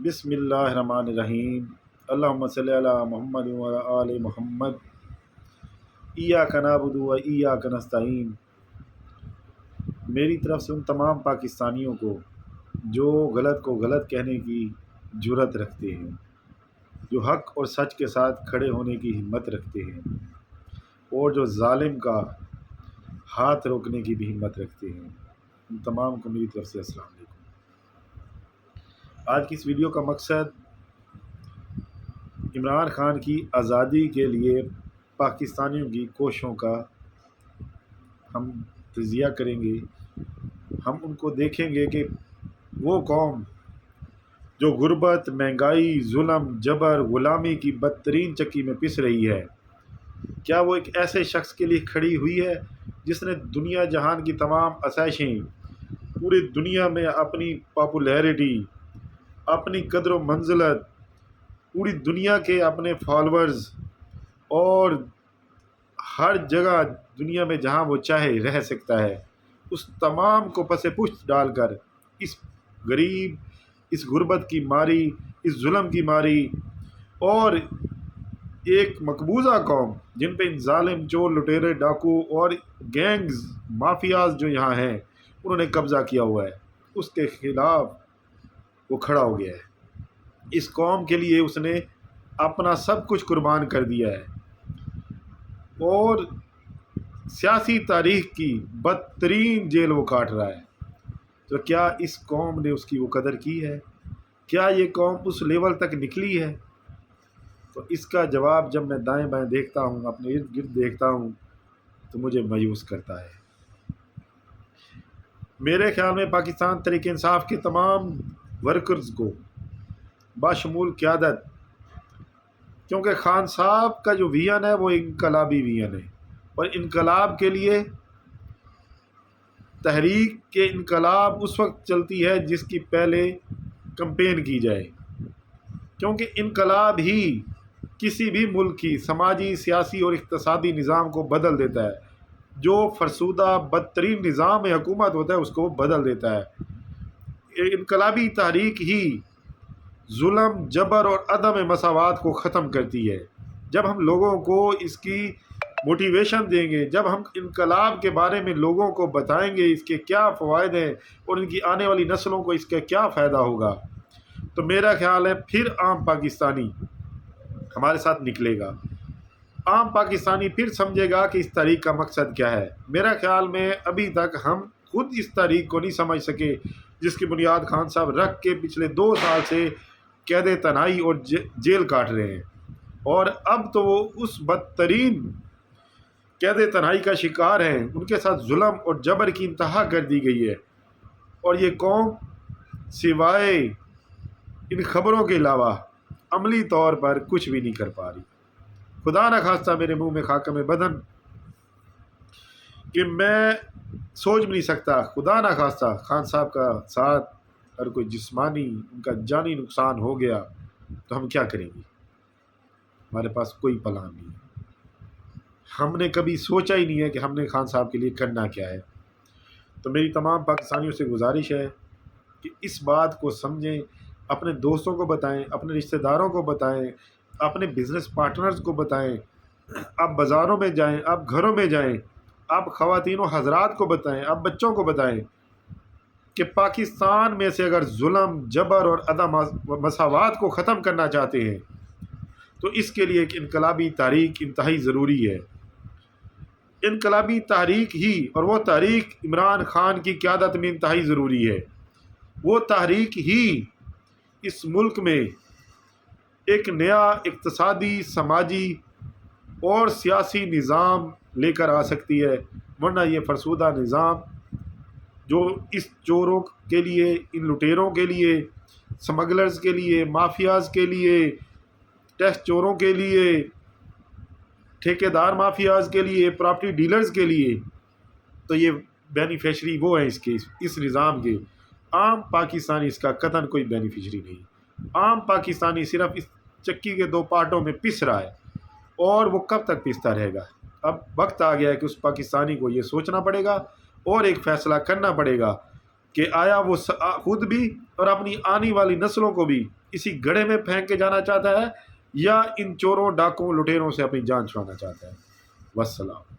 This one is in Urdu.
بسم اللہ الرحمن الرحیم۔ اللہم صلی علی محمد و آل محمد۔ ایاک نعبد و ایاک نستعین۔ میری طرف سے ان تمام پاکستانیوں کو جو غلط کو غلط کہنے کی جرأت رکھتے ہیں، جو حق اور سچ کے ساتھ کھڑے ہونے کی ہمت رکھتے ہیں، اور جو ظالم کا ہاتھ روکنے کی بھی ہمت رکھتے ہیں، ان تمام کو میری طرف سے السلام علیکم۔ آج کی اس ویڈیو کا مقصد عمران خان کی آزادی کے لیے پاکستانیوں کی کوششوں کا ہم تجزیہ کریں گے۔ ہم ان کو دیکھیں گے کہ وہ قوم جو غربت، مہنگائی، ظلم، جبر، غلامی کی بدترین چکی میں پس رہی ہے، کیا وہ ایک ایسے شخص کے لیے کھڑی ہوئی ہے جس نے دنیا جہان کی تمام آسائشیں، پوری دنیا میں اپنی پاپولیرٹی، اپنی قدر و منزلت، پوری دنیا کے اپنے فالورز، اور ہر جگہ دنیا میں جہاں وہ چاہے رہ سکتا ہے، اس تمام کو پس پشت ڈال کر اس غریب، اس غربت کی ماری، اس ظلم کی ماری، اور ایک مقبوضہ قوم جن پہ ان ظالم چور، لٹیرے، ڈاکو اور گینگز، مافیاز جو یہاں ہیں انہوں نے قبضہ کیا ہوا ہے، اس کے خلاف وہ کھڑا ہو گیا ہے۔ اس قوم کے لیے اس نے اپنا سب کچھ قربان کر دیا ہے، اور سیاسی تاریخ کی بدترین جیل وہ کاٹ رہا ہے۔ تو کیا اس قوم نے اس کی وہ قدر کی ہے؟ کیا یہ قوم اس لیول تک نکلی ہے؟ تو اس کا جواب جب میں دائیں بائیں دیکھتا ہوں، اپنے ارد گرد دیکھتا ہوں، تو مجھے مایوس کرتا ہے۔ میرے خیال میں پاکستان تحریک انصاف کے تمام ورکرز کو باشمول قیادت، کیونکہ خان صاحب کا جو ویژن ہے وہ انقلابی ویژن ہے، اور انقلاب کے لیے تحریک کے انقلاب اس وقت چلتی ہے جس کی پہلے کمپین کی جائے، کیونکہ انقلاب ہی کسی بھی ملک کی سماجی، سیاسی اور اقتصادی نظام کو بدل دیتا ہے۔ جو فرسودہ بدترین نظام حکومت ہوتا ہے اس کو وہ بدل دیتا ہے۔ انقلابی تحریک ہی ظلم، جبر اور عدم مساوات کو ختم کرتی ہے۔ جب ہم لوگوں کو اس کی موٹیویشن دیں گے، جب ہم انقلاب کے بارے میں لوگوں کو بتائیں گے اس کے کیا فوائد ہیں اور ان کی آنے والی نسلوں کو اس کا کیا فائدہ ہوگا، تو میرا خیال ہے پھر عام پاکستانی ہمارے ساتھ نکلے گا۔ عام پاکستانی پھر سمجھے گا کہ اس تحریک کا مقصد کیا ہے۔ میرا خیال میں ابھی تک ہم خود اس تحریک کو نہیں سمجھ سکے جس کی بنیاد خان صاحب رکھ کے پچھلے 2 سال سے قید تنہائی اور جیل کاٹ رہے ہیں، اور اب تو وہ اس بدترین قید تنہائی کا شکار ہیں۔ ان کے ساتھ ظلم اور جبر کی انتہا کر دی گئی ہے، اور یہ قوم سوائے ان خبروں کے علاوہ عملی طور پر کچھ بھی نہیں کر پا رہی۔ خدا نہ خواستہ میرے منہ میں خاکم بدن کہ میں سوچ بھی نہیں سکتا، خدا نہ خواستہ خان صاحب کا ساتھ اگر کوئی جسمانی، ان کا جانی نقصان ہو گیا تو ہم کیا کریں گے؟ ہمارے پاس کوئی پلان نہیں ہے۔ ہم نے کبھی سوچا ہی نہیں ہے کہ ہم نے خان صاحب کے لیے کرنا کیا ہے۔ تو میری تمام پاکستانیوں سے گزارش ہے کہ اس بات کو سمجھیں، اپنے دوستوں کو بتائیں، اپنے رشتہ داروں کو بتائیں، اپنے بزنس پارٹنرز کو بتائیں، آپ بازاروں میں جائیں، آپ گھروں میں جائیں، آپ خواتین و حضرات کو بتائیں، آپ بچوں کو بتائیں کہ پاکستان میں سے اگر ظلم، جبر اور عدم مساوات کو ختم کرنا چاہتے ہیں تو اس کے لیے ایک انقلابی تحریک انتہائی ضروری ہے۔ انقلابی تحریک ہی، اور وہ تحریک عمران خان کی قیادت میں انتہائی ضروری ہے۔ وہ تحریک ہی اس ملک میں ایک نیا اقتصادی، سماجی اور سیاسی نظام لے کر آ سکتی ہے، ورنہ یہ فرسودہ نظام جو اس چوروں کے لیے، ان لٹیروں کے لیے، سمگلرز کے لیے، مافیاز کے لیے، ٹیکس چوروں کے لیے، ٹھیکیدار مافیاز کے لیے، پراپرٹی ڈیلرز کے لیے، تو یہ بینیفیشری وہ ہیں اس نظام کے۔ عام پاکستانی اس کا قطعاً کوئی بینیفیشری نہیں۔ عام پاکستانی صرف اس چکی کے 2 پارٹوں میں پس رہا ہے، اور وہ کب تک پستا رہے گا؟ اب وقت آ گیا ہے کہ اس پاکستانی کو یہ سوچنا پڑے گا اور ایک فیصلہ کرنا پڑے گا کہ آیا وہ خود بھی اور اپنی آنے والی نسلوں کو بھی اسی گڑھے میں پھینک کے جانا چاہتا ہے یا ان چوروں ڈاکوں لٹیروں سے اپنی جان چھڑانا چاہتا ہے؟ والسلام۔